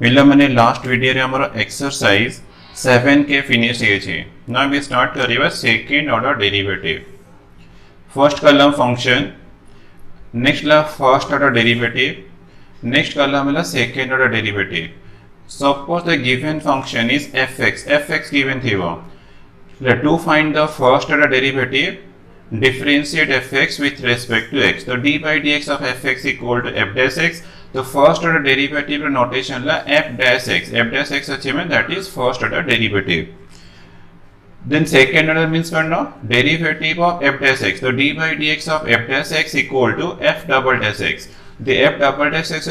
पिला मैंने last video रे हमर एक्सरसाइज 7 के फिनिश हे छे। नाउ वी स्टार्ट करिवा second order derivative. First column function, next ला first order derivative, next column ला second order derivative. Suppose the given function is fx given थिवो। To find the first order derivative, differentiate fx with respect to x. So d by dx of fx equal to f dash x. The first order derivative notation la f dash x. F dash x achievement, that is first order derivative. Then second order means derivative of f dash x. So d by dx of f dash x equal to f double dash x. The f double dash x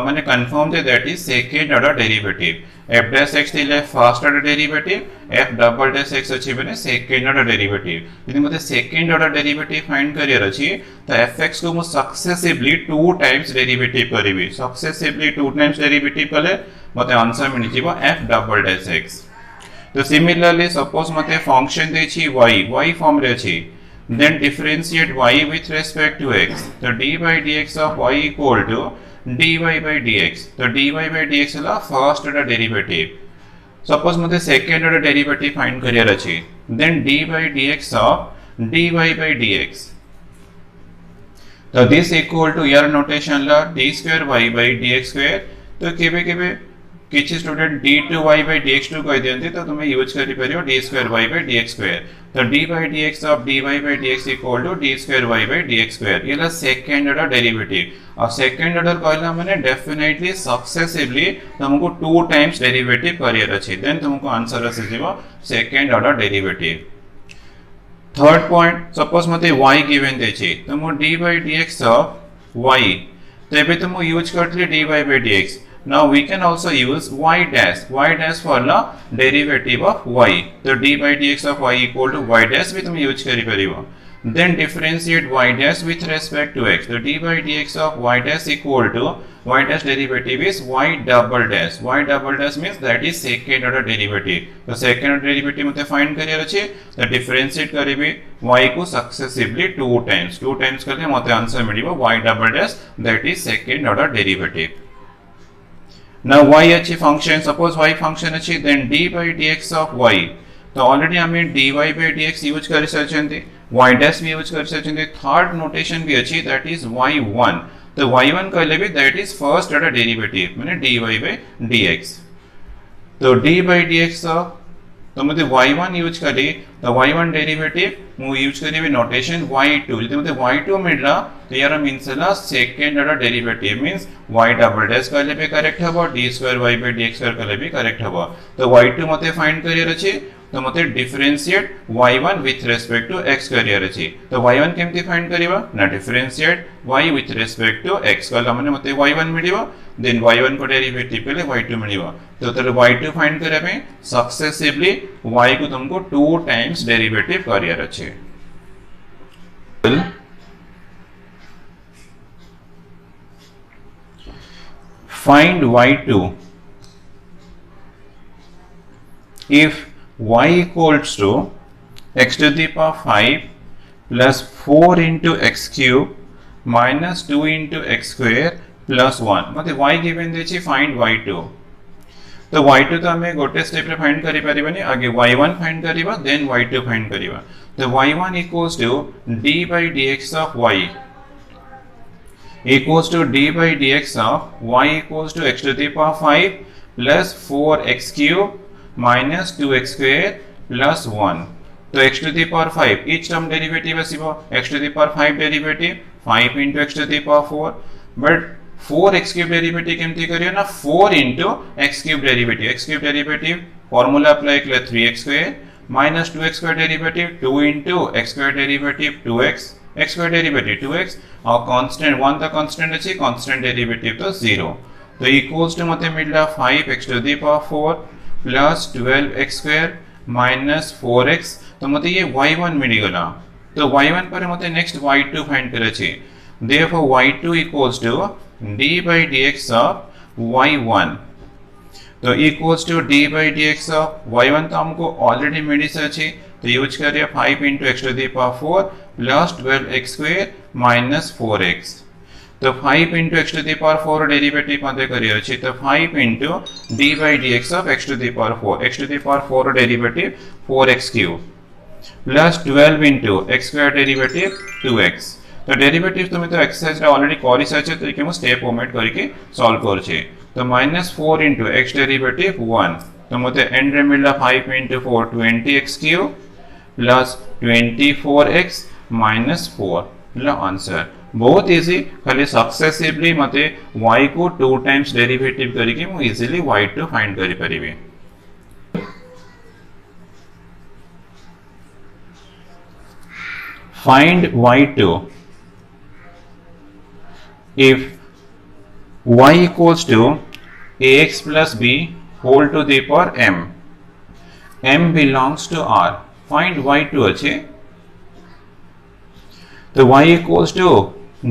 मैंने confirm that is second order derivative. F dash x थिले first order derivative, f double dash x मैंने second order derivative. यदि मुझे second order derivative find career अछि तो fx को मु successively 2 times derivative करिवि. Successively 2 times derivative कले मते आंसर मिलि जिवो f double dash x. तो similarly suppose मते function देछि y form रे अछि. Then differentiate y with respect to x. So dy by dx of y equal to dy by dx. So dy by dx is the first order derivative. Suppose मुझे second order derivative find career अछि. Then dy by dx of dy by dx. So this equal to your notation ला d square y by dx square. तो केबे किछि student d2y by dx2 कहि दियंती तो तुमे use करि परियो d square y by dx square. तो d by dx of dy by dx equal to d square y by dx square. ये ला सेकंड ऑर्डर डेरिवेटिव। और सेकंड ऑर्डर कहला माने डेफिनेटली सक्सेसिवली तुमको 2 टाइम्स डेरिवेटिव करियर अछि। Then तुमको answer आसी जेबो second order derivative. Third point, suppose मते y गिवन देछि तो मो d by dx of y तो एबे तुम use करथले dy by dx. Now we can also use y dash for the derivative of y. So d by dx of y equal to y dash भी तुम use करि परिबो. Then differentiate y dash with respect to x. So d by dx of y dash equal to y dash derivative is y double dash. Y double dash means that is second order derivative. So second order derivative मते find करियर अछि तो differentiate करिबे y को successively 2 times करले मते answer मिलिबो y double dash, that is second order derivative. Now y अच्छी function, suppose y function अच्छी, then d by dx of y. तो ऑलरेडी हमें dy by dx यूज कर सचंती, y dash भी use कर सचंती. Third notation भी अच्छी, that is y1. तो y1 कहले भी that is first order derivative माने dy by dx. तो d by dx तो मुझे y1 यूज करी तो y1 डेरिवेटिव मु यूज करी भी नोटेशन y2. यदि मुझे y2 मिलला तो यार मींस ला second order derivative means y double dash कहले भी करेक्ट हबो, d square y by dx square कहले भी करेक्ट हबो. तो y2 मते फाइंड करियर अछि तो मते differentiate y1 with respect to x करियर अछि. तो y1 केमति फाइंड करिवा ना differentiate y with respect to x कहला माने मते y1 मिलिबो. देन y1 को डेरिवेटिव पहले y2 मिलिबो. तो तरे y2 फाइंड करे में सक्सेसिवली y को तुमको 2 टाइम्स डेरिवेटिव करियर अछि. Find y2 if y equals to x to the power 5 plus 4 into x cube minus 2 into x square plus 1. मतलब y given देछि find y2. तो y2 तो हमें गोटे स्टेप रे फाइंड करि परिबनी. आगे y1 फाइंड करिबा, देन y2 फाइंड करिबा. तो y1 equals to d by dx of y equals to d by dx of y equals to x to the power 5 plus 4x cube minus 2x square plus 1. तो x to the power 5 each term derivative आसीबो. x to the power 5 derivative 5 into x to the power 4, but 4x cube derivative केमति करियो ना 4 into x cube derivative. x cube derivative formula apply कले 3x square minus 2x square derivative 2 into x square derivative 2x, x square derivative 2x और constant 1 तो constant अछि, constant derivative तो 0. तो equals to मते मिलला 5x to the power 4 plus 12x square minus 4x. तो मते ये y1 मिली गला. तो y1 पर मते नेक्स्ट y2 फाइंड करे छी. Therefore y2 equals to d by dx of y1. तो equals to d by dx of y1 तो हमको ऑलरेडी मिली अछि. तो यूज करिए 5 into x to the power 4 plus 12x square minus 4x. तो 5 into x to the power 4 derivative मते करियो अछि तो 5 into d by dx of x to the power 4 x to the power 4 derivative 4x cube plus 12 into x square derivative 2x तो derivative तुम तो exercise रा already करि सचे तो के मो स्टेप ओमिट करके सॉल्व करछे तो -4 into x डेरिवेटिव 1 तो मते एंड रे मिलला 5 into 4 20x cube plus 24x minus 4 ला आंसर बहुत इजी खाली सक्सेसिवली मते y को 2 टाइम्स डेरिवेटिव करके मु इजीली y2 फाइंड करि परिबे find y2 if y equals to ax plus b whole to the power m belongs to r find y2 अछि तो y equals to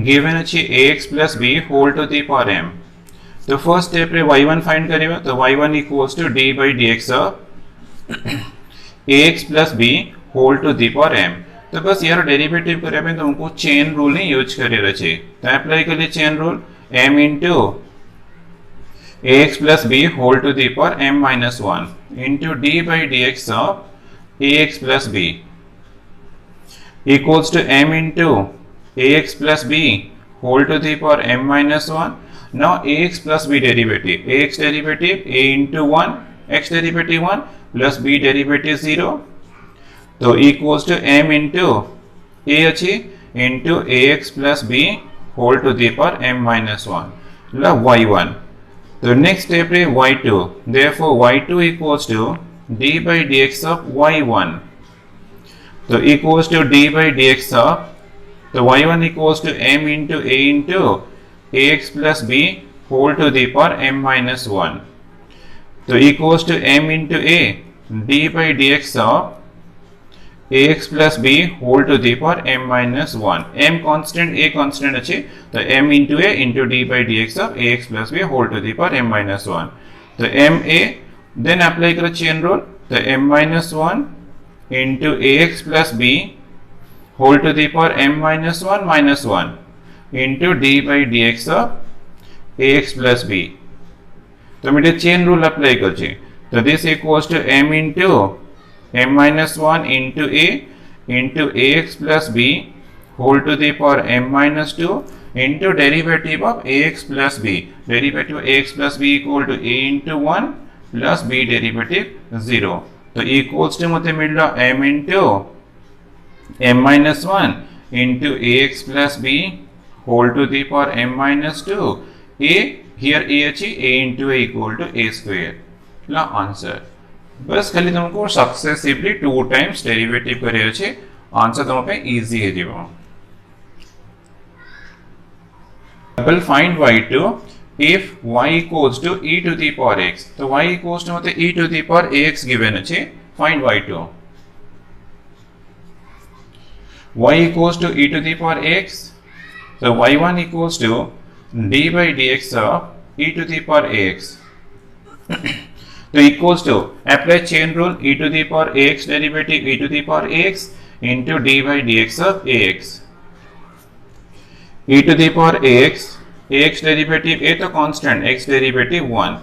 given अछि ax plus b whole to the power m तो first step रे y1 find करिवे तो y1 equals to d by dx of ax plus b whole to the power m तो बस यार derivative करे में तुमको चेन रूल ही यूज करे रचे तो अप्लाई कर लिए chain rule m into ax plus b whole to the power m minus 1 into d by dx of ax plus b equals to m into ax plus b whole to the power m minus 1. Now ax plus b derivative. Ax derivative a into 1, x derivative 1 plus b derivative 0. So equals to m into a अच्छी into ax plus b whole to the power m minus 1. La y1. तो next step है y2. Therefore y2 equals to d by dx of y1. तो equals to d by dx of तो y1 equals to m into a into ax plus b whole to the power m minus 1 तो equals to m into a d by dx of ax plus b whole to the power m minus 1 m constant a constant अच्छे तो m into a into d by dx of ax plus b whole to the power m minus 1 तो m a then apply करो chain rule तो m minus 1 into ax plus b whole to the power m minus 1 into d by dx of ax plus b तो मेरे chain rule apply करछे तो this equals to m into m minus 1 into a into ax plus b whole to the power m minus 2 into derivative of ax plus b derivative of ax plus b equal to a into 1 plus b derivative 0 तो equals to मते मिलला m into m minus 1 into ax plus b whole to the power m minus 2 a here a अच्छी a into a equal to a square ला answer बस खाली तुमको successively 2 times derivative करे अछि आंसर तुम पे इजी हे दिबो will find y2 if y equals to e to the power x तो y equals to मते e to the power ax given अछि find y2 y equals to e to the power x so y1 equals to d by dx of e to the power ax तो equals to apply chain rule e to the power ax derivative e to the power ax into d by dx of ax e to the power ax derivative a तो constant x derivative 1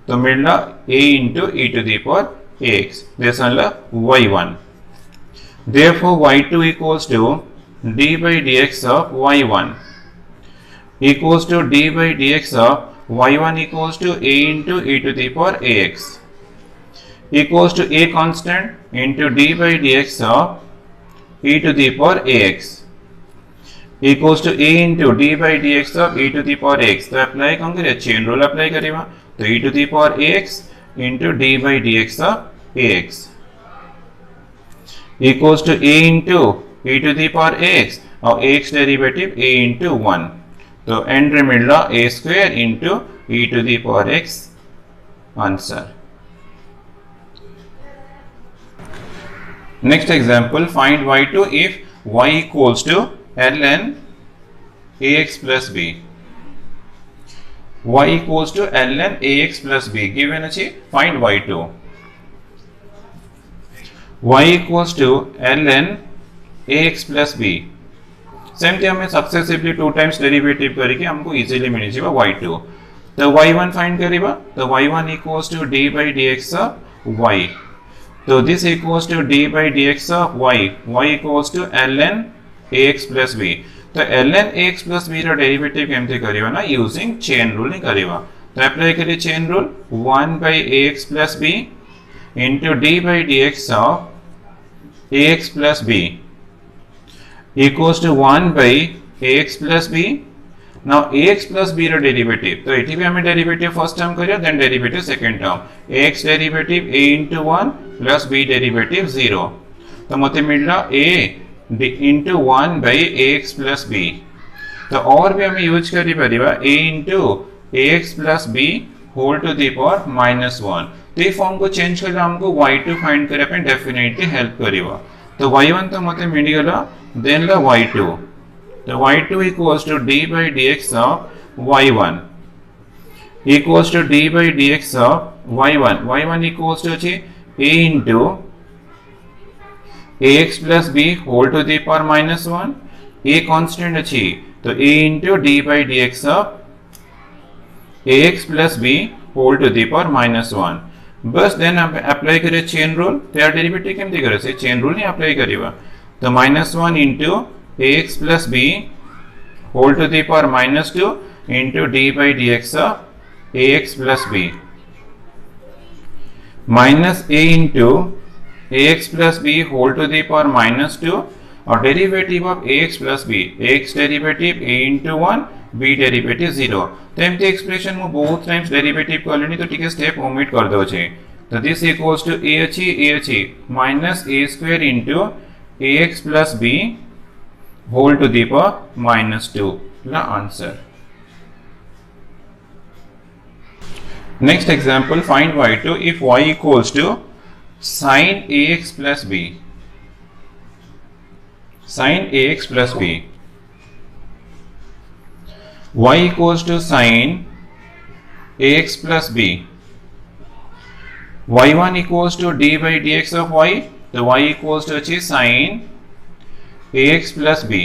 तो मिलना a into e to the power ax this is y1 therefore y2 equals to d by dx of y1 equals to d by dx of y1 equals to a into e to the power ax equals to a constant into d by dx of e to the power ax equals to a into d by dx of e to the power x तो apply कौन करे chain rule apply करेगा तो e to the power ax into d by dx of ax equals to a into e to the power x और ax derivative a into 1 तो and रे मिलला a square into e to the power x answer next example find y2 if y equals to ln ax plus b y equals to ln ax plus b given अछि find y2 y equals to ln ax plus b सेमती हमें successively 2 times derivative करके हमको easily मिल जाएगा y2 तो y1 find करिबा तो y1 equals to d by dx of y तो this equals to d by dx of y equals to ln ax plus b तो ln ax plus b रा derivative केमते करिबा ना using chain rule ही करिबा तो apply करिए chain rule 1 by ax plus b into d by dx of ax plus b equals to 1 by ax plus b now ax plus b रा derivative तो एठी भी हमें डेरिवेटिव फर्स्ट टर्म करियो then derivative second term ax derivative a into 1 plus b derivative 0 तो मते मिलला a into 1 by ax plus b तो और भी हमें यूज करि परिबा a into ax plus b whole to the power minus 1 तो ये फॉर्म को चेंज करले हमको y2 फाइंड करे पे डेफिनेटली हेल्प करिबा तो y1 तो मते मिल गला देन ला y2 तो y2 equals to d by dx of y1 equals to d by dx of y1 equals to अछि a into ax plus b whole to the power minus 1 a constant अछि तो a into d by dx of ax plus b whole to the power minus 1 बस then apply करिए chain rule तो यार derivative केमती करे से chain rule ही अप्लाई करिबा तो -1 into ax plus b whole to the power -2 into d by dx of ax plus b minus a into ax plus b whole to the power -2 और derivative of ax plus b x derivative a into 1 b derivative 0 तो एमती expression में बहुत times derivative कर लेनी तो ठीक है स्टेप ओमिट कर दो छे तो दिस इक्वल्स टू a अच्छी minus a square into ax plus b whole to the power -2 ला answer next example find y2 if y equals to sin ax plus b sin ax plus b y equals to sin ax plus b y1 equals to d by dx of y तो y equals to अच्छी sin ax plus b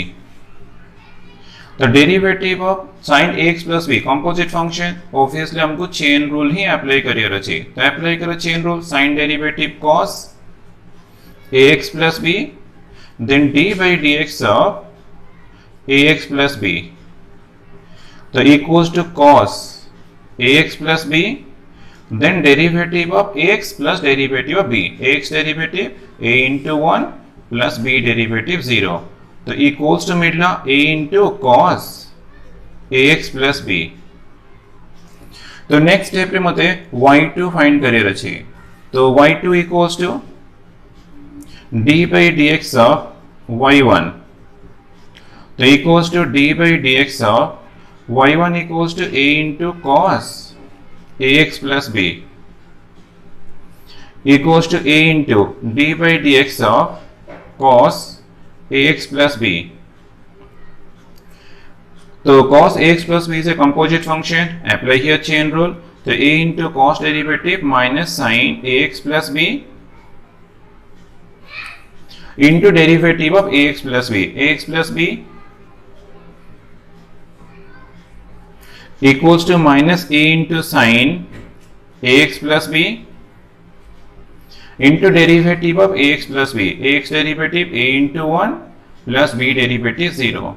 तो derivative of sin ax plus b composite function obviously हमको chain rule ही apply करियर अछि तो apply करो chain rule sin derivative cos ax plus b then d by dx of ax plus b तो equals to cos ax plus b then derivative of x plus derivative of b x derivative a into 1 plus b derivative 0 तो equals to मिलना a into cos ax plus b तो next step रे मते y2 find करियर अछि तो y2 equals to d by dx of y1 तो equals to d by dx of y1 equals to a into cos ax plus b equals to a into d by dx of cos ax plus b तो cos ax plus b is a composite function apply here chain rule तो a into cos derivative minus sin ax plus b into derivative of ax plus b equals to minus a into sin ax plus b into derivative of ax plus b ax derivative a into 1 plus b derivative 0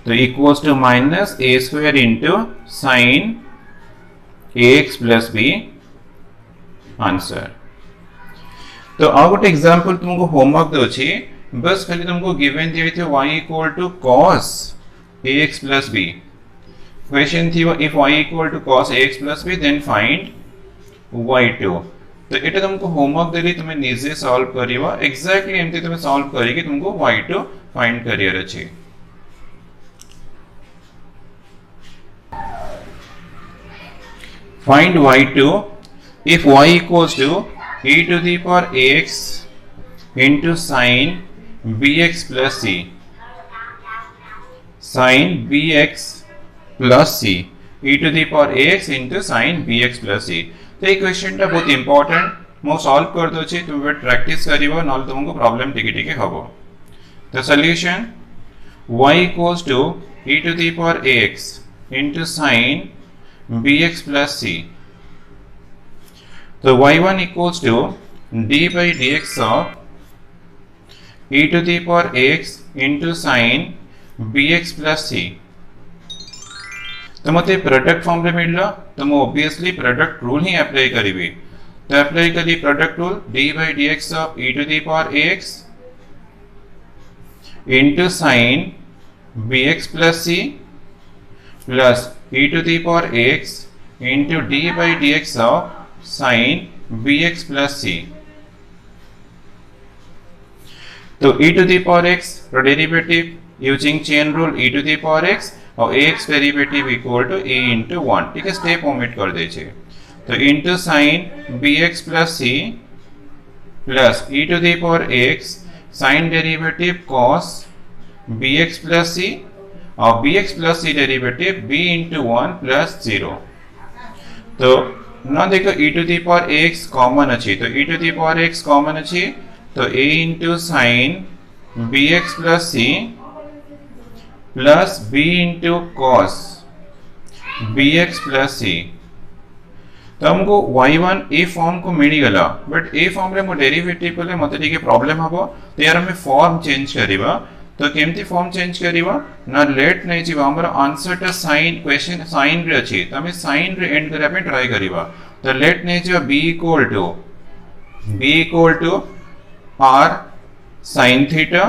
तो equals to minus a square into sin ax plus b answer तो आउ गोटे example तुमको homework दो छी बस खाली तुमको गिवन दिए थे y equal to cos ax plus b question थी if y equal to cos ax plus b then find y2 तो एटा तुमको होमवर्क देली तुमे निजे सॉल्व करिवा एग्जैक्टली एमती तुमे सॉल्व करिके तुमको y2 फाइंड करियर अछि find y2 if y equals to e to the power ax into sin bx plus c sin bx plus c e to the power ax into sin bx plus c तो ये question टा बहुत important मो solve कर दो छी तुम practice करिवो नल तुमको प्रॉब्लम टिके टिके हबो तो solution y equals to e to the power ax into sin bx plus c. तो y1 equals to d by dx of e to the power ax into sin bx plus c. तो मते product form रे मिलला तो मु obviously product rule ही apply करिवि तो apply करी product rule d by dx of e to the power ax into sin bx plus c plus e to the power ax into d by dx of sin bx plus c. तो e to the power x रो derivative using chain rule e to the power x और ax derivative equal to a into 1. ठीक है, step omit कर दीजिए. तो into sin bx plus c plus e to the power x sin derivative cos bx plus c और bx plus c derivative b into 1 plus 0. तो ना देखो e to the power x common अच्छी तो e to the power x common अच्छी तो a into sin bx plus c plus b into cos bx plus c. तो हमको y1 a form को मिली गला बट a फॉर्म रे मो डेरिवेटिव को ले मते टिके प्रॉब्लम हबो तो यार हमें फॉर्म चेंज करिबा तो केमती फॉर्म चेंज करिबा ना लेट नै जिबा हमर आंसर टा साइन क्वेश्चन साइन रे अछि त हमें साइन रे एंड करे पे ट्राई करिबा तो लेट नै जिबा b equal to r sin theta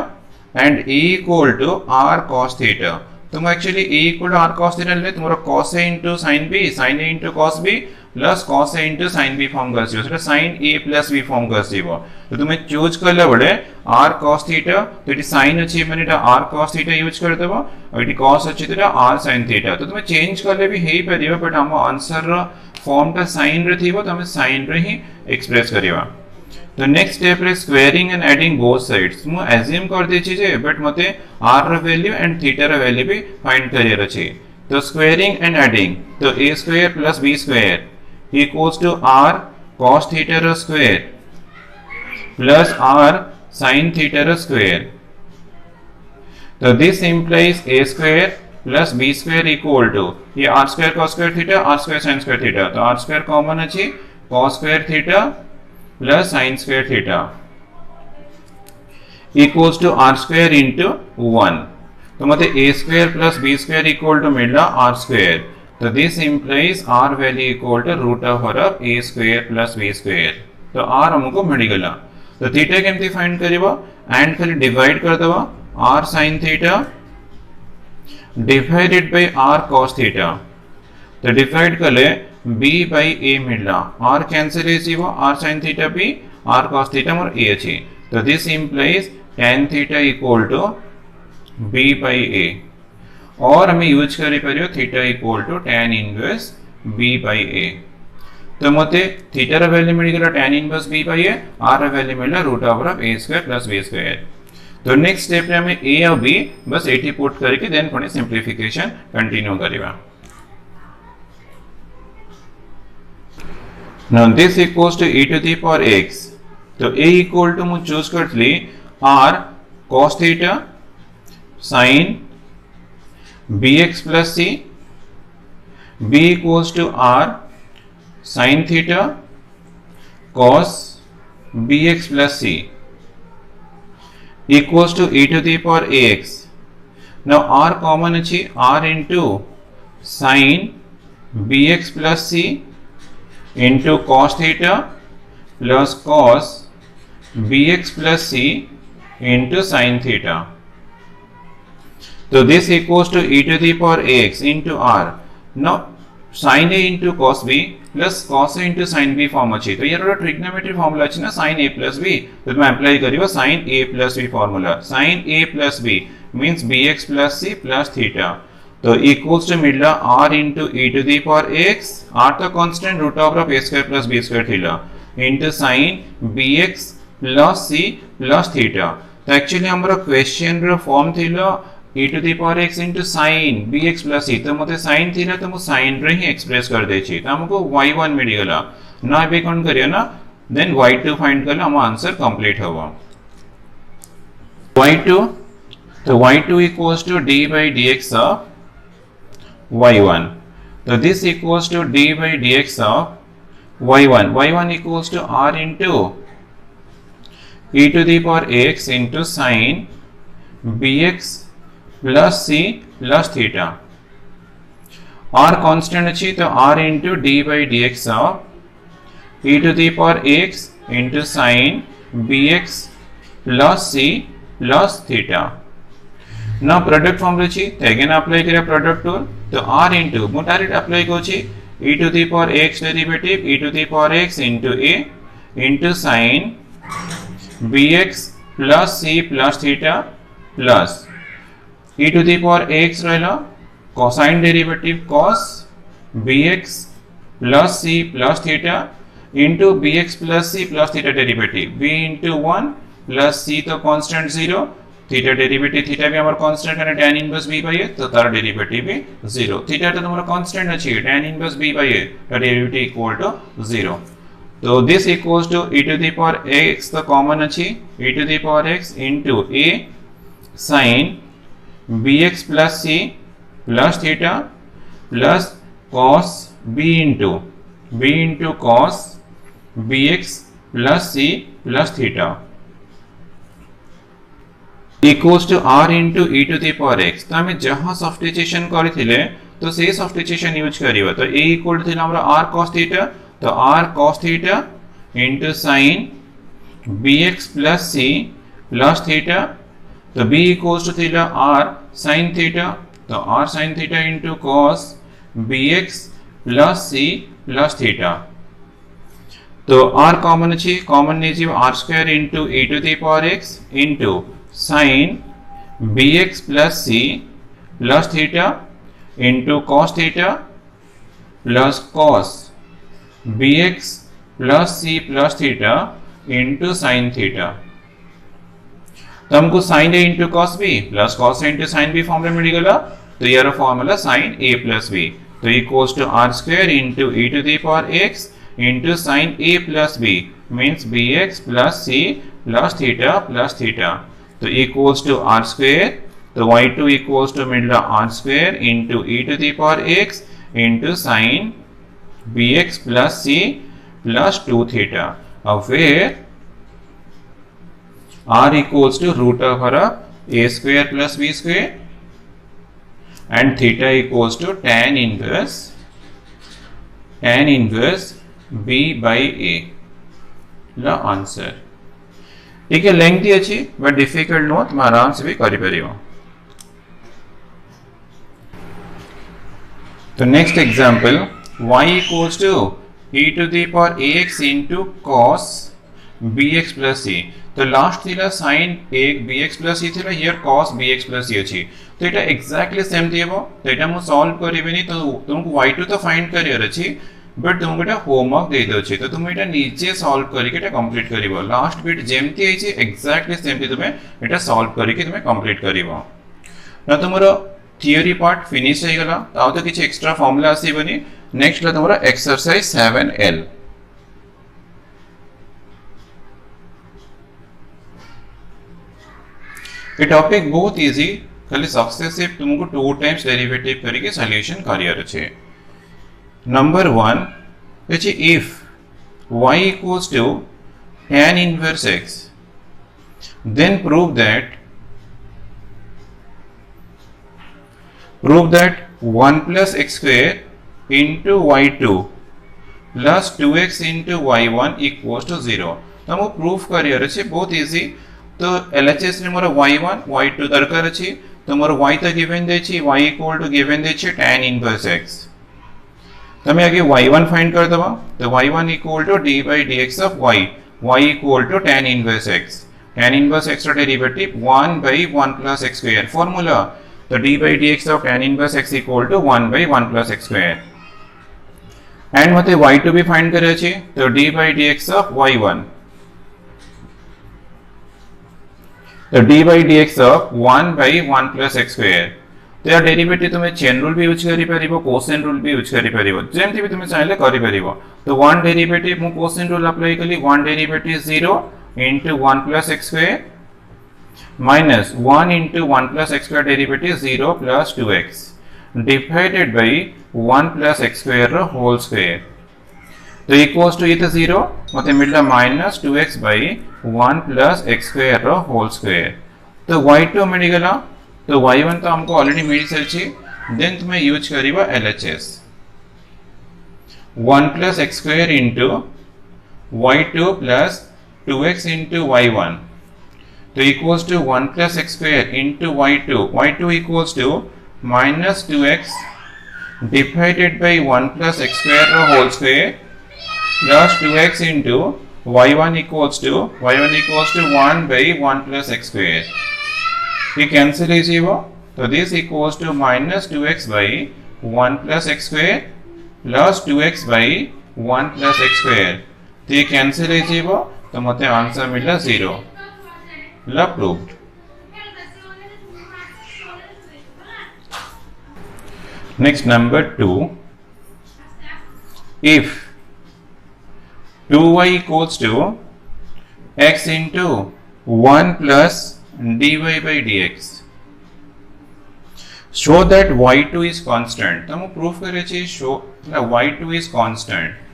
and a equal to r cos theta. तुम actually a equal to r cos theta ले तुम्हारा cos a into sin b sin a into cos b plus cos a into sin b form कर दियो सेटा sin a plus b form कर दियो तो तुम्हें चूज करले बडे r cos theta तो इटी sin अछि माने एटा r cos theta यूज कर देबो और इटी cos अछि तो r sin theta तो तुम्हें चेंज करले भी हेई परिबो बट हम आंसर रो फॉर्म का sin रे थिबो तो हम sin रे ही एक्सप्रेस करिवा. तो नेक्स्ट स्टेप रे squaring and adding both sides मु अज्यूम कर देछि जे बट मते r रो वैल्यू एंड थीटा रो वैल्यू भी फाइंड करियर अछि तो स्क्वायरिंग एंड एडिंग तो a square plus b square equals to r cos theta रो square plus r sin theta रो स्क्वायर. तो this implies a square plus b square equal to ये r square cos square theta r square sin square theta तो r square common अछि cos square theta plus sin square theta equals to r square into 1. तो मतलब a square plus b square equal to मिलना r square. तो this implies r value equal to root over of a square plus b square. तो r हमको मिल गला. तो theta केमती find करिबा एंड खाली डिवाइड कर देबा r sin theta divided by r cos theta. तो डिवाइड करले b by a मिलला r कैंसिल हो r sin theta b r cos theta और a अछि तो this implies tan theta equal to b by a और हमें use करि परियो theta equal to tan inverse b by a. तो मते थीटा रा वैल्यू मिल गेला tan inverse b by a r रा वैल्यू मिलला root over of a square plus b square. तो नेक्स्ट स्टेप रे हमें a और b बस एठी पुट करके देन पुणे सिंप्लीफिकेशन कंटिन्यू करिवा. Now this equals to e to the power x. तो a equal to मुझे चूज कर ली r cos theta sin bx plus c b equals to r sin theta cos bx plus c equals to e to the power ax. Now r common अच्छी r into sin bx plus c into cos theta plus cos bx plus c into sin theta. So this equals to e to the power ax into r. Now sin a into cos b plus cos a into sin b form अछि तो यार trigonometry formula अछि ना sin a plus b तो मैं apply करियो sin a plus b formula sin a plus b means bx plus c plus theta. तो equals to मिलला r into e to the power x r तो constant root over of a square plus b square theta into sin bx plus c plus theta. तो actually हमरा question रो form थिला e to the power x into sin bx plus c तो मते sin थिला तो मु sin रे ही एक्सप्रेस कर दे छी तो हमको y1 मिल गेला ना बे काउंट करियो ना देन y2 फाइंड करले हम आंसर कंप्लीट होबो. y2 तो y2 equals to d by dx of y1. So this equals to d by dx of y1. y1 equals to r into e to the power x into sin bx plus c plus theta. r constant अच्छी तो r into d by dx of e to the power x into sin bx plus c plus theta. Now product form अच्छी तो again apply करें product tool तो r into मैं direct apply Kochi e to the power x derivative e to the power x into a into sin bx plus c plus theta plus e to the power x रहेला cosine derivative cos bx plus c plus theta into bx plus c plus theta derivative b into 1 plus c तो constant 0 theta derivative theta भी हमारा constant है tan inverse b by a तो तार derivative भी 0 theta तो हमारा constant अछि tan inverse b by a तो डेरिवेटिव इक्वल टू 0 तो this equals to e to the power x तो कॉमन अछि e to the power x into a sin bx plus c plus theta plus cos b into cos bx plus c plus theta equals to r into e to the power x तो हमें जहां substitution करथिले तो से substitution use करिवो तो a equal थिला हमरा r cos theta तो r cos theta into sin bx plus c plus theta तो b equals to थिला r sin थीटा तो r sin theta into cos bx plus c plus theta तो r common अछि common ने जीव r square into e to the power x into sin bx plus c plus theta into cos theta plus cos bx plus c plus theta into sin theta तो हमको sin a into cos b plus cos a into sin b form में मिल गया तो ये formula sin a plus b तो equals to r square into e to the power x into sin a plus b means bx plus c plus theta तो equals to r square तो y2 equals to मिल रहा r square into e to the power x into sin bx plus c plus 2 theta of where r equals to root of a square plus b square and theta equals to tan inverse b by a the answer ठीक है lengthy अच्छी but difficult no तुम आराम से भी करि परियो तो next example y equals to e to the power ax into cos bx plus c तो लास्ट थिला sin एक bx plus c थिला here cos bx plus c अछि तो एटा एक्जेक्टली सेम थिबो तो एटा मु सॉल्व करिबेनी तो तुमको y2 तो फाइंड करियर अछि बट तुमको एटा होमवर्क दे दो छी तो तुम एटा नीचे सॉल्व करके एटा कंप्लीट करिवो लास्ट बिट जेमती आइछि एक्जेक्टली सेमती तुमे एटा सॉल्व करके तुमे कंप्लीट करिवो ना तुमरो थियरी पार्ट फिनिश हो गला ताऊ तो किछ एक्स्ट्रा फार्मूला आसीबनी नेक्स्ट ला तुमरो एक्सरसाइज 7l ये टॉपिक बहुत इजी खाली सक्सेसिव तुमको 2 टाइम्स डेरिवेटिव करके सॉल्यूशन करियर छे Number 1 which if y equals to tan inverse x then prove that 1 plus x square into y2 plus 2x into y1 equals to 0 तो हम proof career अछि बहुत easy तो LHS ने मोर y1 y2 दरकार अछि तो मोर y तो गिवन दे छी y इक्वल टू गिवन दे छी tan inverse x तो मैं आगे y1 फाइंड कर दबा तो y1 equal to d by dx of y equal to tan inverse x का derivative 1 by 1 plus x square formula तो d by dx of tan inverse x equal to 1 by 1 plus x square and मते y2 भी find करे छी तो d by dx of y1 तो d by dx of 1 by 1 plus x square तो यार derivative तुमे चेन रूल भी यूज करि परिबो कोसेन रूल भी यूज करि परिबो जेमति भी तुमे चाहिले करि परिबो तो 1 डेरिवेटिव मु कोसेन रूल अप्लाई कली 1 derivative 0 into 1 plus x square minus 1 into 1 plus x square derivative 0 plus 2x divided by 1 plus x square whole square. तो equals to ये 0 मतलब मिलता minus 2x by 1 plus x square whole square. तो y2 मिलेगा तो y1 तो हमको already मिल सारी देन तुम्हें यूज करिबा LHS 1 plus x square into y2 plus 2x into y1 तो equals to 1 plus x square into y2 equals to minus 2x divided by 1 plus x square whole square plus 2x into y1 equals to 1 by 1 plus x square. ये cancel कीजिएगा तो this equals to minus 2x by 1 plus x square plus 2x by 1 plus x square. तो ये cancel कीजिएगा तो मतलब answer मिला 0. Proved. Next number 2. If 2y equals to x into 1 plus dy by dx. Show that y2 is constant. तो हम proof करे चाहिए show that y2 is constant.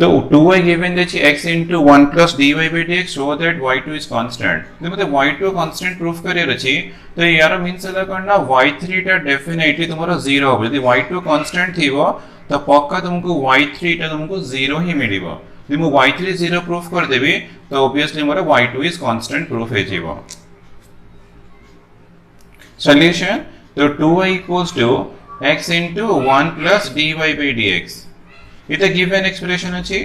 तो 2y given देछि x into 1 plus dy by dx show that y2 is constant. तो मतलब y2 constant proof करे रछि तो यार मींस एला करना y3 टा डेफिनेटली तुम्हारा 0 होबो यदि y2 constant थिबो तो पक्का तुमको y3 टा तुमको 0 ही मिलिबो यदि मु y3 0 प्रूफ कर देबी तो ऑब्वियसली मोर y2 is constant प्रूफ हे जीवो. सॉल्यूशन तो 2y equals to x into 1 plus dy by dx इधर गिवन एक्सप्रेशन अच्छी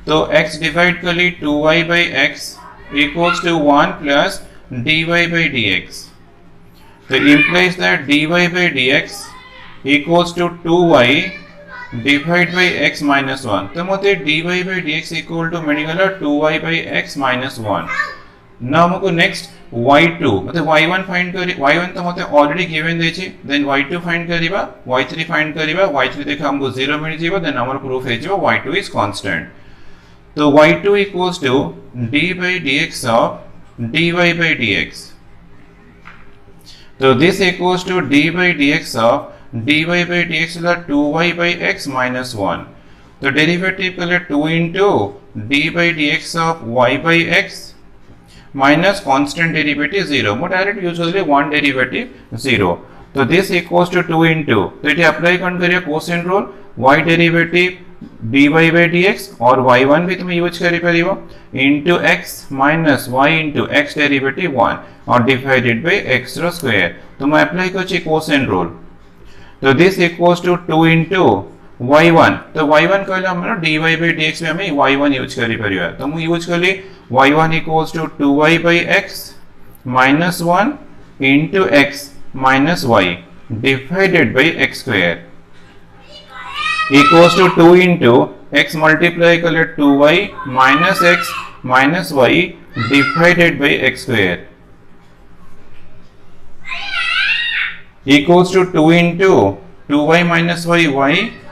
तो x डिवाइड कर ली 2y by x equals to 1 plus dy by dx. तो implies that dy by dx equals to 2y divided by x minus 1. तो मोते dy by dx equal to मिलेगा 2y by x minus 1. ना हमको next y2 मतलब y1 find करी y1 तो मोते already given देछि देन y2 फाइंड करिबा y3 फाइंड करिबा y3 देखा हमको 0 मिल जीवा देन हमर प्रूफ हे जीवा y2 इज कांस्टेंट. तो y2 equals to d by dx of dy by dx. तो this equals to d by dx of dy by dx is 2y by x minus 1. तो derivative के लिए 2 into d by dx of y by x minus constant derivative 0. More direct usually one derivative 0. So this equals to 2 into. तो इसे apply कौन करिए quotient rule y derivative dy by dx और y1 भी तुम्हें use करी परियो into x minus y into x derivative 1 और divided by x square. तो मैं apply करूँ quotient rule. तो this equals to 2 into y1 तो y1 कहला हमरो dy by dx में हमें y1 यूज करी परियो तो हम यूज कर ली y1 equals to 2y by x minus 1 into x minus y divided by x square equals to 2 into x multiply कर 2y minus x minus y divided by x square equals to 2 into 2y minus y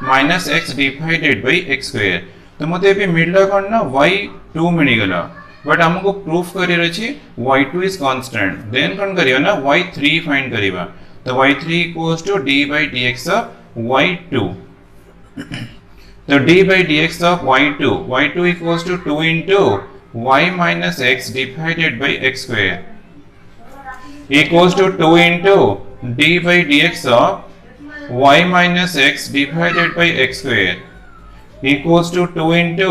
minus x divided by x square. तो मते भी मिलला कोन ना y2 मिलिगला but हमको proof करी रछि y2 is constant then कोन करियो ना y3 फाइंड करिबा तो y3 equals to d by dx of y2. तो d by dx of y2 equals to 2 into y minus x divided by x square equals to 2 into d by dx of y minus x divided by x square equals to 2 into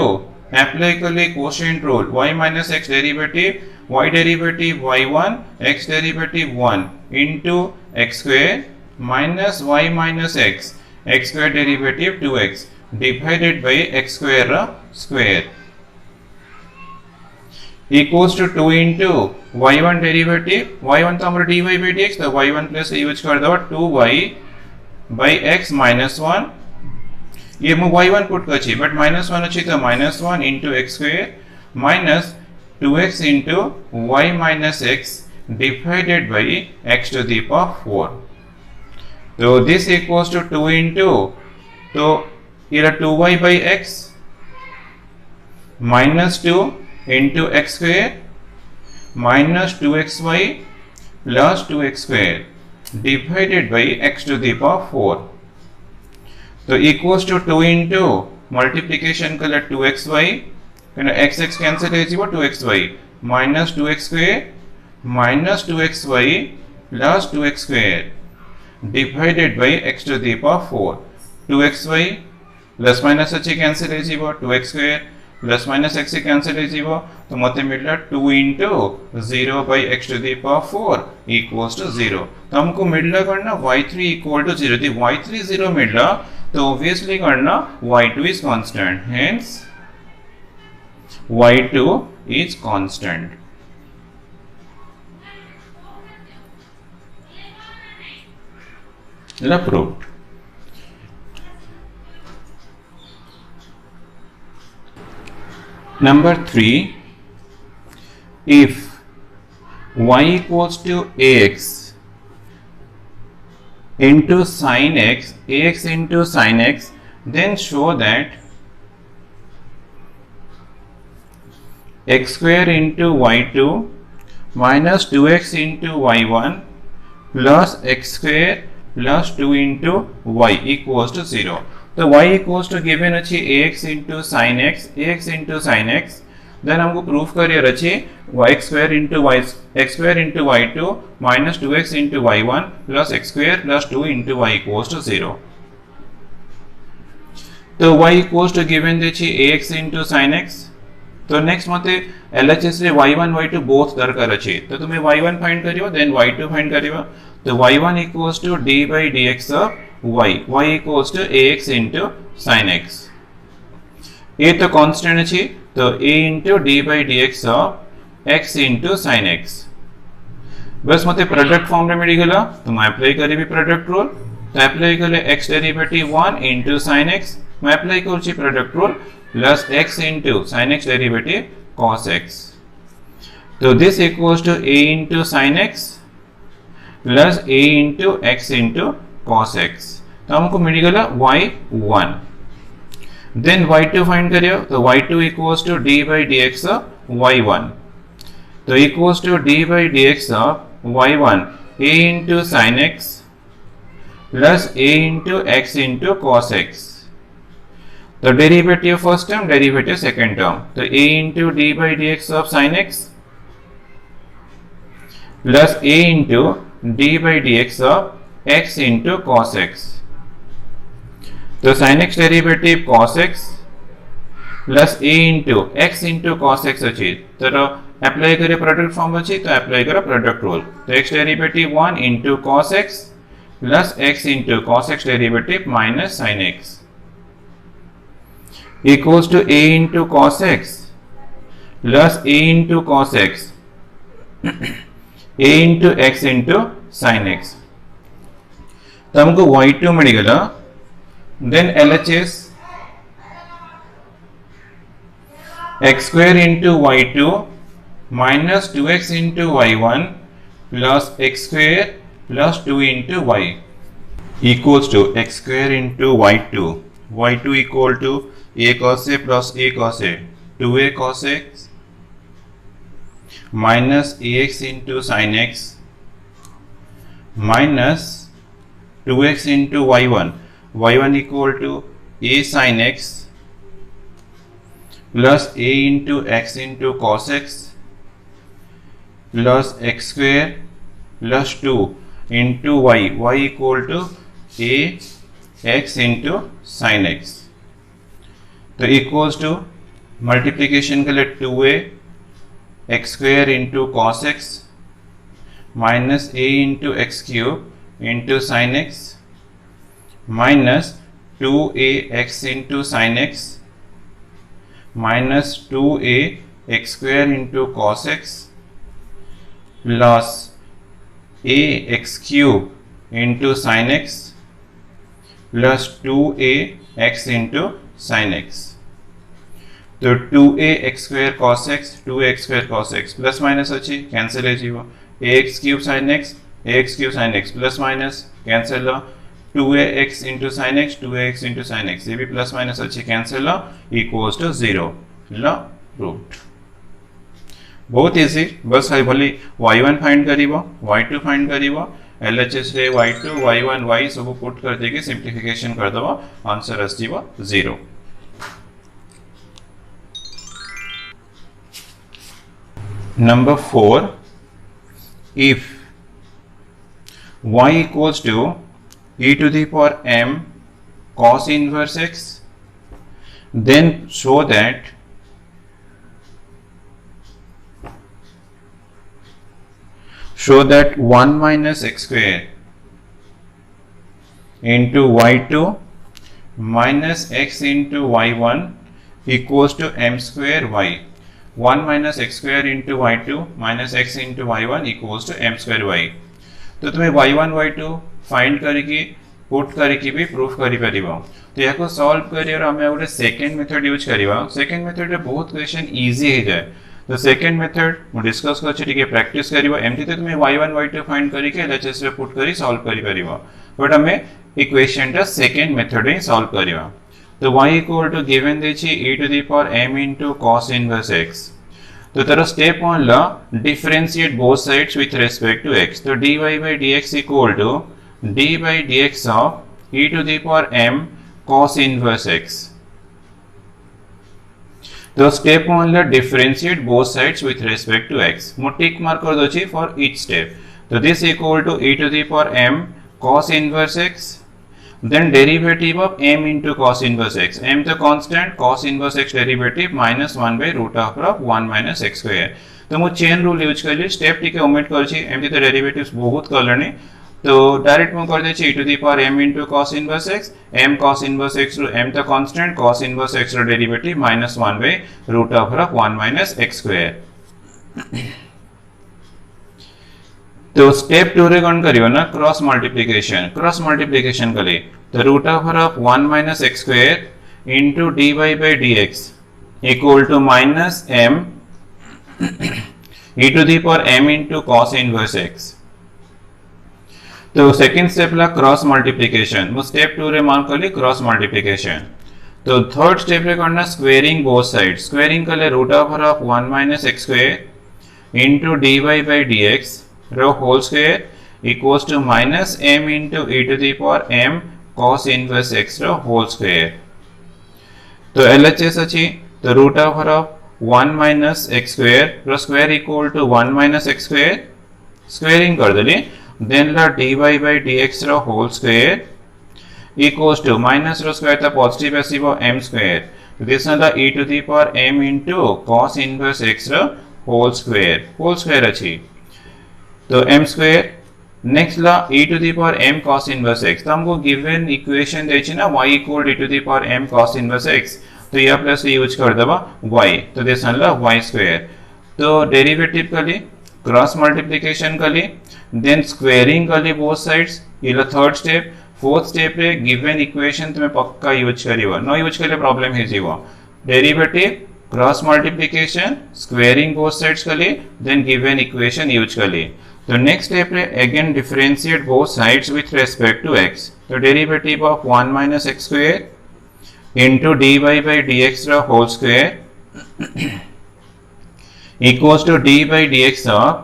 apply करले quotient rule y minus x derivative y derivative y1 x derivative 1 into x square minus y minus x x square derivative 2x divided by x square square equals to 2 into y1 derivative y1 तो हमारा dy by dx तो y1 plus use कर दो 2y by x minus 1 ये मु y1 put करछि but -1 अछि तो -1 into x square minus 2x into y minus x divided by x to the power 4. So this equals to 2 into तो ये 2y by x minus 2 into x square minus 2xy plus 2x square divided by x to the power 4. तो equals to 2 into multiplication कले 2xy x x cancel हो जाएगा 2xy minus 2x square minus 2xy plus 2x square divided by x to the power 4. 2xy plus minus अच्छे cancel हो जाएगा 2x square plus minus x cancel हो जाएगा तो मते मिलला 2 into 0 by x to the power 4 equals to 0. तो हमको मिलला करना y3 equal to 0. यदि y3 0 मिलला तो obviously करना y2 is constant. Hence y2 is constant. Proved. Number 3, if y equals to ax into sin x, ax into sin x, then show that x square into y2 minus 2x into y1 plus x square plus 2 into y equals to 0. तो y equals to given अच्छी ax into sin x then हमको proof करिए अच्छी x square into y2 minus 2x into y1 plus x square plus 2 into y equals to 0. तो y equals to given देखिए ax into sin x. तो next मते LHS रे y1 y2 both दरकार अच्छी तो तुम्हें y1 फाइंड करियो देन y2 फाइंड करियो तो y1 equals to d by dx of y equals to ax into sin x. a तो कांस्टेंट अछि तो a into d by dx of x into sin x. बस मते product form रे मिली गला तो मैं अप्लाई करिबी प्रोडक्ट रूल तो अप्लाई करले x derivative 1 into sin x मैं अप्लाई करछि product rule plus x into sin x derivative cos x. तो this equals to a into sin x plus a into x into cos x. तो हमको मिल गया y1. Then y2 find करियो तो y2 equals to d by dx of y1. तो equals to d by dx of y1 a into sin x plus a into x into cos x. तो derivative first term derivative second term तो a into d by dx of sin x plus a into d by dx of x into cos x. तो sin x derivative cos x plus a into x into cos x अच्छी तो apply करे product form अच्छी तो apply करे product rule तो x derivative 1 into cos x plus x into cos x derivative minus sin x equals to a into cos x plus a into cos x a into x into sin x. तो हमको y2 मिल गया then LHS x square into y2 minus 2x into y1 plus x square plus 2 into y equals to x square into y2 equal to a cos a plus a cos a 2a cos x minus ax into sin x minus 2x into y1 equal to a sin x plus a into x into cos x plus x square plus 2 into y equal to a x into sin x. तो equals to multiplication के लिए 2a x square into cos x minus a into x cube into sin x minus 2a x into sin x minus 2a x square into cos x plus a x cube into sin x plus 2a x into sin x. तो 2a x square cos x 2a x square cos x plus minus अच्छी cancel है जीवो ax cube sin x plus minus cancel 2ax into sin x 2ax into sin x ये भी plus minus अच्छे cancel equals to 0 ल root बहुत easy बस खाली y1 फाइंड करिवो y2 फाइंड करिवो LHS रे y2 y1 y सब पुट कर देके सिंप्लिफिकेशन कर दबो answer आसीबो 0 Number 4 if y equals to e to the power m cos inverse x then show that show that 1 minus x square into y2 minus x into y1 equals to m square y. 1 minus x square into y2 minus x into y1 equals to m square y. तो तुम्हें y1 y2 find करके put करके भी proof करि परिबो. तो याको solve career हमें गोटे सेकंड मेथड यूज करिबा. सेकंड मेथड रे बहुत क्वेश्चन इजी हो जाए. तो सेकंड मेथड मु डिस्कस करछि टिके प्रैक्टिस करिवो. एमती तो तुम्हें y1 y2 फाइंड करके एलएचएस रे पुट करी सॉल्व करि परिबो. बट हमें इक्वेशन टा सेकंड मेथड रे सॉल्व करिवा. तो y इक्वल टू गिवन देछि e to the power m into cos inverse x. तो तार स्टेप 1 ला differentiate both sides with respect to x. तो dy by dx equal to d by dx of e to the power m cos inverse x. तो step 1 ला differentiate both sides with respect to x. मु tick mark कर दोछि for each step. तो this equal to e to the power m cos inverse x. Then derivative of m into cos inverse x. m the constant, cos inverse x derivative minus 1 by root of 1 minus x square. तो मु chain rule use करली step टिके omit करछि. एमती तो derivatives बहुत करलनी. तो direct मु कर देछि e to the power m into cos inverse x. m cos inverse x रो m the constant, cos inverse x रो derivative minus 1 by root of 1 minus x square. तो स्टेप 2 रे कौन करियो ना क्रॉस मल्टीप्लिकेशन कले. तो root over of 1 minus x square into dy by dx equal to minus m e to the power m into cos inverse x. तो second step ला cross multiplication. मु स्टेप 2 रे मार्क कली cross multiplication. तो third step रे करना squaring both side. Squaring कले root over of 1 minus x square into dy by dx रो whole square equals to minus m into e to the power m cos inverse x रो whole square. तो LHS अछि. तो root over of 1 minus x square रो square equal to 1 minus x square squaring कर देली. Then ला dy by dx रो whole square equals to minus रो स्क्वायर ता पॉजिटिव आसीबो m स्क्वायर. दिस ला e to the power m into cos inverse x रो होल स्क्वायर अछि. तो m स्क्वायर नेक्स्ट ला e to the power m cos inverse x. तो हमको गिवन इक्वेशन देछि ना y equal e to the power m cos inverse x. तो या प्लस यूज कर दबा y. तो दिस ला y स्क्वायर. तो डेरिवेटिव कली क्रॉस मल्टीप्लिकेशन कली देन स्क्वेयरिंग कली बोथ साइड्स. ये ला थर्ड स्टेप. फोर्थ स्टेप रे गिवन इक्वेशन तुम्हें पक्का यूज करिवो. नो यूज करले प्रॉब्लम हे जीवो. Derivative cross multiplication squaring both sides कली देन गिवन इक्वेशन यूज कली. तो नेक्स्ट स्टेप रे again differentiate both sides with respect to x. तो derivative of 1 minus x square into dy by dx रो whole square equals to d by dx of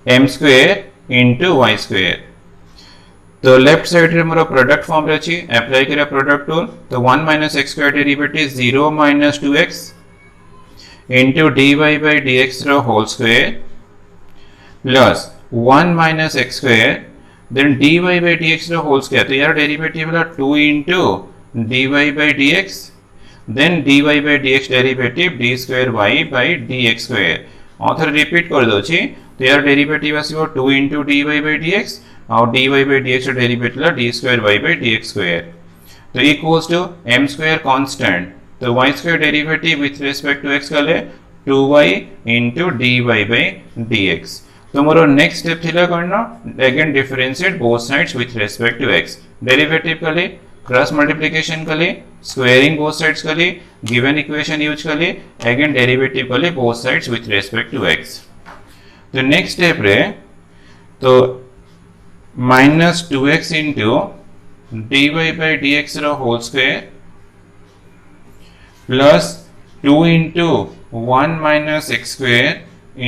m square into y square. तो left side रे मोर product form रे अछि. Apply करिया product rule. तो 1 minus x square derivative 0 minus 2x into dy by dx रो whole square plus 1 minus x square then dy by dx रो whole square. तो यार डेरिवेटिव ला 2 into dy by dx then dy by dx derivative d square y by dx square. ऑथर repeat कर दोछि. तो यार डेरिवेटिव आसीबो 2 into dy by dx और dy by dx डेरिवेटिव ला d square y by dx square. तो equals to m square constant. तो y square derivative with respect to x कले 2y into dy by dx. तो मोर next step थिला करना again differentiate both sides with respect to x. Derivative कले cross multiplication कले squaring both sides कले given equation use कले again derivative कले both sides with respect to x. तो next step रे तो minus 2x into dy by dx row whole square plus 2 into 1 minus x square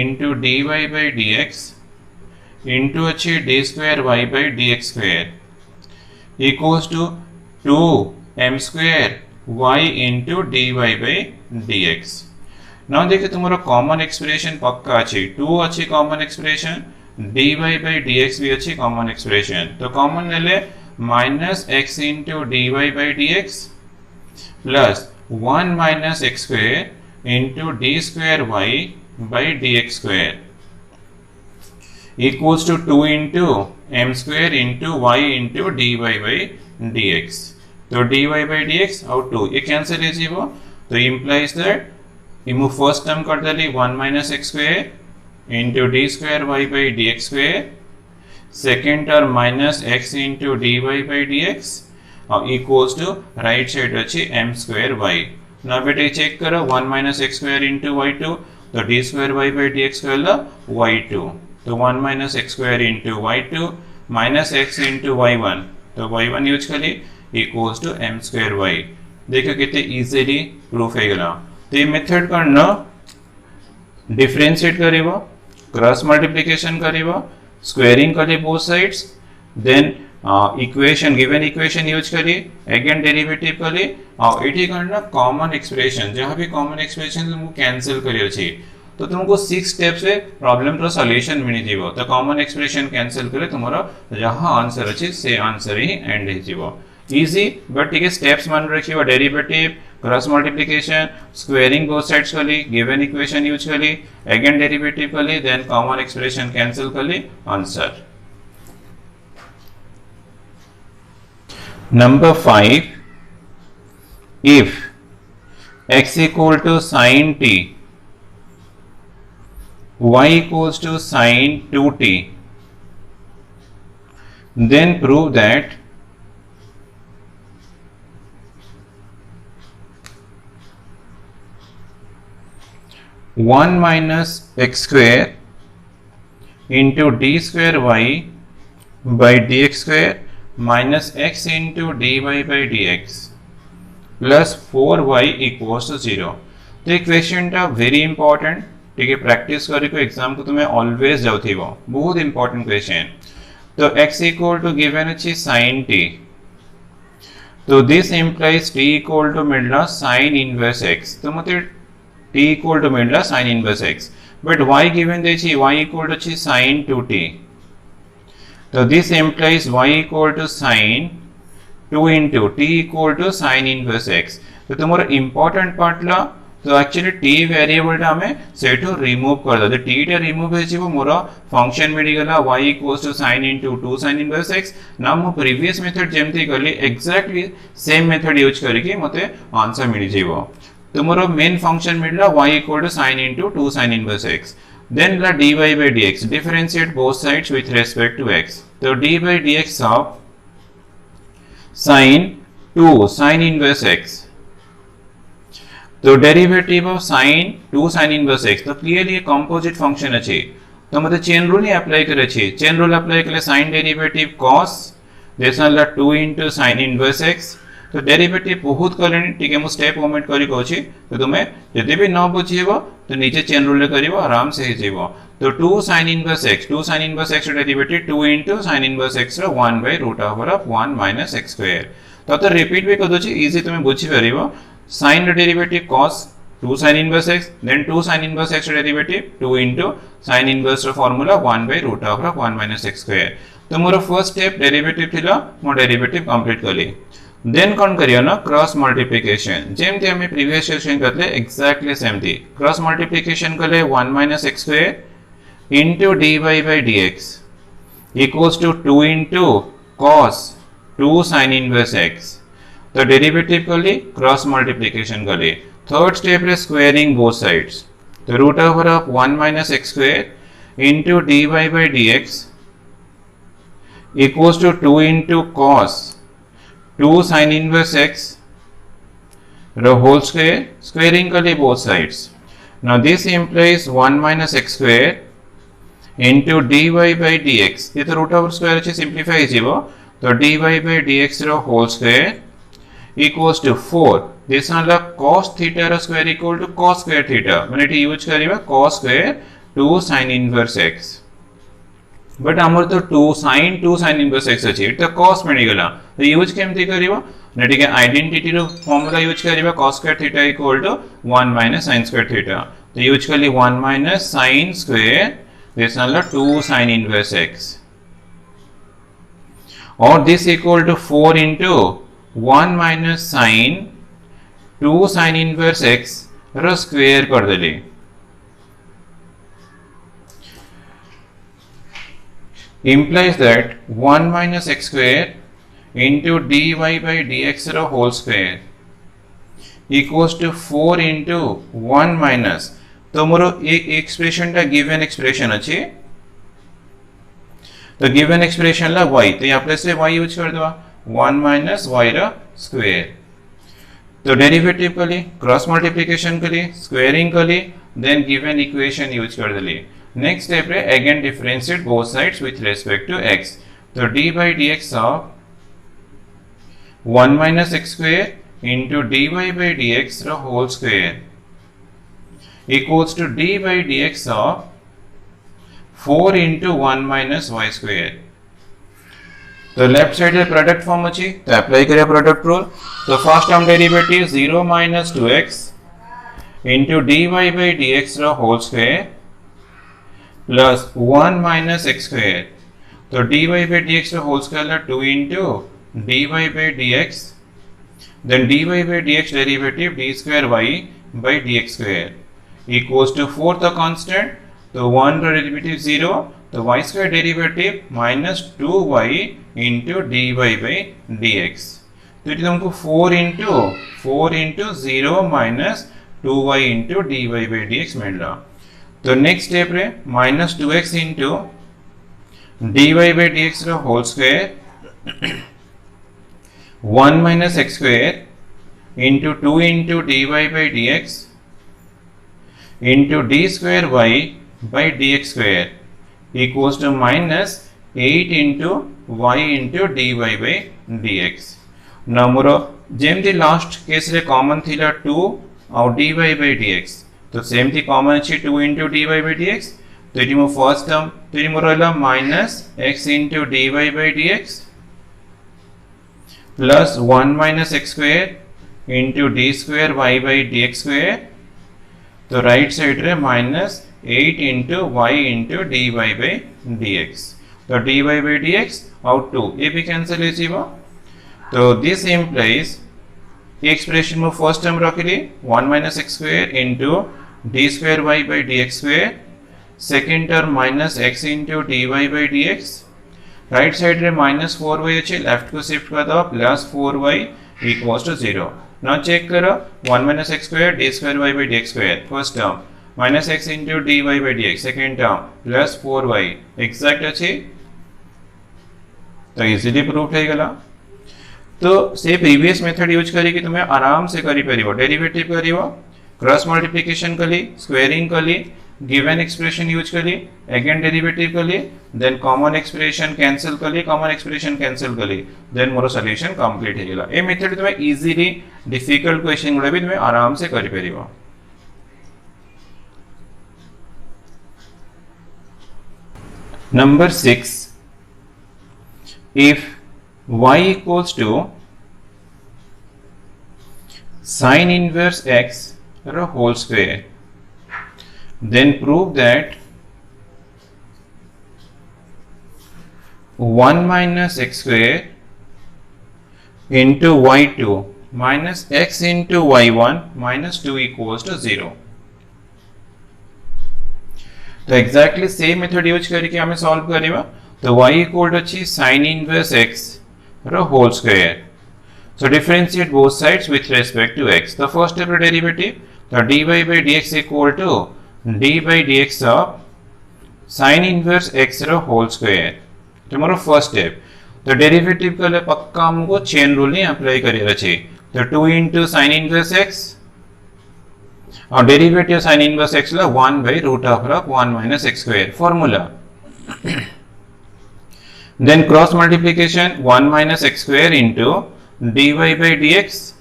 into dy by dx into अच्छी d square y by dx square equals to 2 m square y into dy by dx. now देखिए तुम्हारा common expression पक्का अच्छी 2 अच्छी common expression dy by dx भी अच्छी common expression तो common ले ले minus x into dy by dx plus 1 minus x square into d square y by dx square equals to 2 into m square into y into dy by dx. तो dy by dx और 2 ये cancel है जीवो तो implies that remove first term कर डाली 1 minus x square into d square y by dx square second term minus x into dy by dx और equals to right side अच्छी m square y. now बेटे check करो 1 minus x square into y2 तो d square y by dx square La y2 तो 1 minus x square into y2 minus x into y1 तो y1 use करी equals to m square y. देखो कितने easily proof है गला तो ये मेथड करना डिफरेंशिएट करिवो क्रॉस मल्टीप्लिकेशन करिवो स्क्वेयरिंग करी both sides then equation given equation use करी अगेन डेरिवेटिव करी और एठी करना कॉमन एक्सप्रेशन जहां भी कॉमन एक्सप्रेशन तुमको कैंसिल करियो छी तो तुमको 6 स्टेप्स रे प्रॉब्लम रो सॉल्यूशन मिली जीवो तो कॉमन एक्सप्रेशन कैंसिल करे तुम्हारा जहां आंसर अछि से आंसर ही एंड ही जीवो इजी बट ठीक है स्टेप्स मान रखियो derivative cross multiplication squaring both sides कली गिवन इक्वेशन यूज कली अगेन डेरिवेटिव कली देन कॉमन एक्सप्रेशन कैंसिल कली answer. Number 5 if x equal to sin t y equals to sin 2t then prove that one minus x square into d square y by dx square minus x into dy by dx plus 4y equals to 0. तो एक question टा very important ठीक है practice करी को exam को तुम्हें always जाऊ थी वो बहुत इंपॉर्टेंट क्वेश्चन. तो x इक्वल टू गिवन अच्छी sin t तो this implies t equal to मिलना sin इनवर्स x तो मतलब t इक्वल टू मिलना sin inverse x but y given दे छी y इक्वल टू छी sin 2t तो this implies y equal to sin 2 into t equal to sin inverse x तो तुम्हारा इंपॉर्टेंट पार्ट ला तो एक्चुअली t वेरिएबल टा हमें सेठो रिमूव कर दो तो t टा रिमूव है जीवो मोरा फंक्शन मिली गला y इक्वल्स टू sin into 2 sin inverse x ना मो प्रीवियस मेथड जेमती करली एग्जैक्टली सेम मेथड यूज करके मते आंसर मिली जीवो तो मोरा मेन फंक्शन मिलला y equal to sin into 2 sin inverse x then la dy by dx differentiate both sides with respect to x so d by dx of sin 2 sin inverse x तो derivative of sin 2 sin inverse x तो clearly composite function अछि तो मतलब chain rule ही apply करे छी chain rule apply करले sin derivative cos Desan ला 2 into sin inverse x तो डेरिवेटिव बहुत करनी ठीक है मु स्टेप ओमिट करी कहछि तो तुमे जदि भी न बुझिबो तो नीचे चेन रूल करिवो आराम से ही जीवो तो 2 sin inverse x derivative 2 into sin inverse x रो 1 by root over of 1 minus x square तो रिपीट भी कर दो छी इजी तुमे बुझि परिबो sin derivative cos 2 sin inverse x then 2 sin inverse x derivative 2 into sin inverse रो formula 1 by root over of 1 minus x square तो more first step derivative थिला मो डेरिवेटिव कंप्लीट कली देन कौन करियो ना क्रॉस मल्टीप्लिकेशन जेमती हमें previous session करले एग्जैक्टली सेम थी क्रॉस मल्टीप्लिकेशन करले 1 minus x square into dy by dx equals to 2 into cos 2 sin inverse x तो डेरिवेटिव करली क्रॉस मल्टीप्लिकेशन करली थर्ड स्टेप रे स्क्वायरिंग बोथ साइड्स तो root over of 1 minus x square into dy by dx equals to 2 into cos 2 sin inverse x the whole square squaring करली both sides now this implies 1 minus x square into dy by dx ये तो root over square अच्छे simplify जीवो तो dy by dx रो whole square equals to 4 this वाला cos theta रो square equal to cos square theta माने टी यूज करिबा cos square 2 sin inverse x but हमर तो 2 sin inverse x अछि त cos मिलि गेला तो यूज केमति करिवो ने ठीक है आइडेंटिटी रो फार्मूला यूज करिबा cos square theta equal to 1 minus sin square theta तो यूज करली 1 minus sin square this is 2 sin inverse x or this equal to 4 into 1 minus sin 2 sin inverse x row square कर देली implies that 1 minus x square into dy by dx row whole square equals to 4 into 1 minus तो मोर एक expression टा given expression अछि तो given expression ला y तो यहाँ plus से y use कर दवा 1 minus y रो स्क्वायर तो डेरिवेटिव कली क्रॉस मल्टीप्लिकेशन कली स्क्वायरिंग कली देन गिवन इक्वेशन यूज कर देली नेक्स्ट स्टेप रे again differentiate both sides with respect to x तो d by dx of 1 minus x square into dy by dx रो whole square equals to d by dx of 4 into 1 minus y square तो left side रे product form अछि तो apply करिया product rule तो first term derivative 0 minus 2x into dy by dx रो whole square plus 1 minus x square तो dy by dx रो whole square ला 2 into dy by dx then dy by dx derivative d square y by dx square equals to 4 the constant तो 1 रो derivative 0 तो y square derivative minus 2y into dy by dx तो ये तुमको 4 into 0 minus 2y into dy by dx मिल रहा तो next step रे minus 2x into dy by dx रो whole square 1 minus x square into 2 into dy by dx into d square y by dx square equals to minus 8 into y into dy by dx now मोरो जेमती last case रे common थिला 2 और dy by dx तो same थी common अछि 2 into dy by dx तो इटी मो first term तो इटी मोर रहला minus x into dy by dx plus 1 minus x square into d square y by dx square तो राइट साइड रे minus 8 into y into dy by dx तो dy by dx और 2 ये भी cancel हो जीवो तो दिस implies ये एक्सप्रेशन में फर्स्ट टर्म रखली 1 minus x square into d square y by dx square second term minus x into dy by dx right side रे minus 4y अछि लेफ्ट को शिफ्ट कर दो plus 4y equals to 0 now check करो 1 minus x square d square y by dx square first term minus x into dy by dx second term plus 4y exact अछि तो easily proof हो गला तो से previous method use करी कि तुम्हें आराम से करी परिबो डेरिवेटिव करिवो क्रॉस मल्टीप्लिकेशन कली स्क्वायरिंग कली गिवन एक्सप्रेशन यूज कली अगेन डेरिवेटिव कली देन कॉमन एक्सप्रेशन कैंसिल कली देन मोर सॉल्यूशन कंप्लीट हो गेला ए मेथड तुम्हें इजीली डिफिकल्ट क्वेश्चन गुडा भी तुम्हें आराम से करि परिबो number 6 if y equals to sin inverse x whole square then prove that 1 minus x square into y2 minus x into y1 minus 2 equals to 0 तो exactly same method use करके हमें solve करिबा तो y इक्वल टू अछि sin inverse x रो whole square so differentiate both sides with respect to x the first step derivative so dy by dx equal to d by dx of sin inverse x रो whole square तुम्हारा first step तो derivative के लिए पक्का हमको chain rule ही apply करियर अछि तो 2 into sin inverse x और डेरिवेटिव sin inverse x ला 1 by root of 1 minus x square formula Then cross multiplication 1 minus x square into dy by dx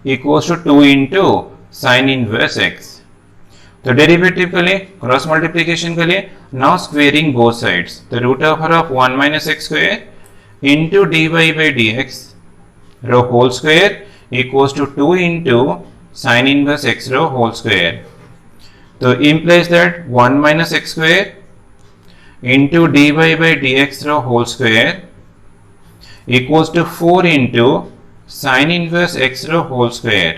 equals to 2 into sin inverse x. तो derivative के लिए cross multiplication के लिए now squaring both sides. The root over of 1 minus x square into dy by dx rho whole square equals to 2 into sin inverse x rho whole square. तो implies that 1 minus x square into dy by dx rho whole square equals to 4 into sin inverse x rho whole square.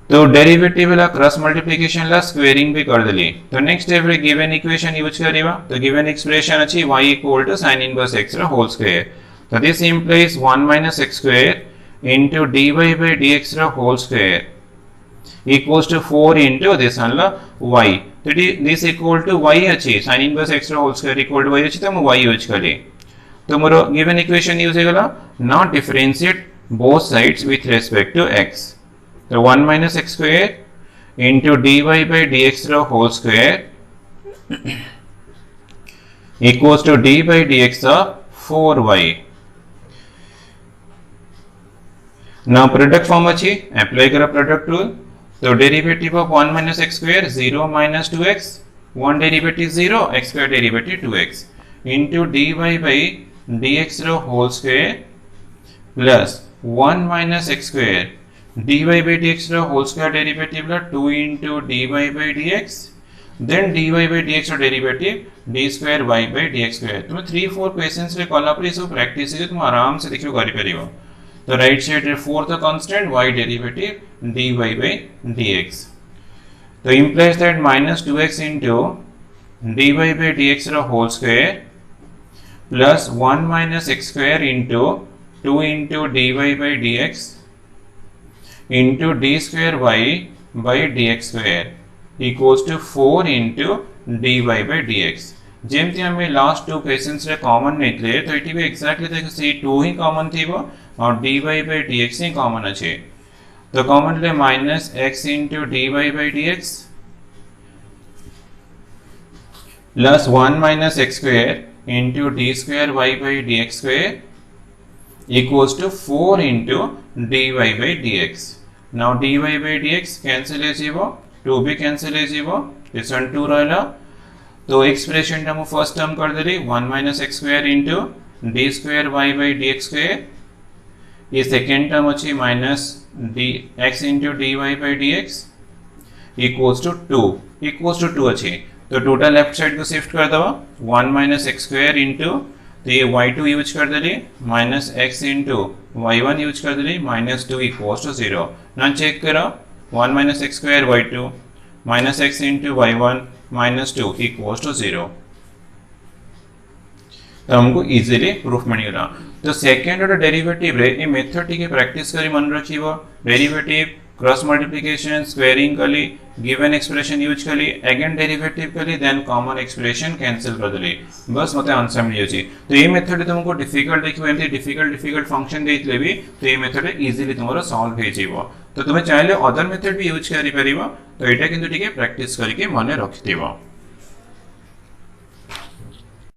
तो derivative ला cross multiplication ला squaring भी कर देली. तो next every given equation use करिवा. तो गिवन एक्सप्रेशन अछि y equal to sin inverse x रो होल स्क्वायर. तो this implies 1 minus x square into dy by dx रो whole square equals to 4 into this अनला y. तो this equal to y अछि sin inverse x रो whole square equal to y अछि तो हम y यूज करी. तो मोर गिवन इक्वेशन यूज हेगला. Now differentiate both sides with respect to x. So 1 minus x square into dy by dx rho whole square equals to d by dx of 4y. Now product form अच्छी apply करा product rule. So derivative of 1 minus x square 0 minus 2x, 1 derivative 0, x square derivative 2x into dy by dx rho whole square plus 1 minus x square dy by dx रो whole square derivative ला 2 into dy by dx then dy by dx रो derivative d square y by dx square. तुम 3-4 questions रे कला पर सब practice है तुम आराम से देखियो करि परिबो. तो राइट साइड रे 4th constant y derivative dy by dx. तो implies that minus 2x into dy by dx रो whole square plus 1 minus x square into 2 into dy by dx into d square y by dx square equals to 4 into dy by dx. जेमती हमें last 2 questions रे common नेतले तो इटी भी exactly देखो सी 2 ही common Thibaut और dy by dx he common अछि. तो common ले minus x into dy by dx plus 1 minus x square into d square y by dx square equals to 4 into dy by dx. Now dy by dx cancel एजिबो 2 भी cancel एजिबो this one 2 रहला. तो expression हम first term कर देली 1 minus x square into d square y by dx square. ये second term अछि minus dx into dy by dx equals to 2 अछि. तो total left side को शिफ्ट कर दवा 1 minus x square into तो ये y2 यूज कर देली minus x into y1 use कर देली minus 2 equals to 0. ना चेक करो 1 minus x square y2 minus x into y1 minus 2 equals to 0. तो हमको इजीली प्रूफ मिलेगा. तो सेकंड ऑर्डर डेरिवेटिव रे ए मेथड टिके प्रैक्टिस करी मन रखिबो. डेरिवेटिव क्रॉस मल्टीप्लिकेशन स्क्वायरिंग कली गिवन एक्सप्रेशन यूज कली अगेन डेरिवेटिव कली देन कॉमन एक्सप्रेशन कैंसिल कर देली बस मते आंसर मिल जाची. तो ये मेथड तुमको डिफिकल्ट देखिबो एमती डिफिकल्ट फंक्शन देइतले भी तो ये मेथड इजीली तुमरो सॉल्व हे जेबो. तो तुमे चाहिले अदर मेथड भी यूज करि परिबो. तो एटा किंतु टिके प्रैक्टिस करके मने रखिथिबो.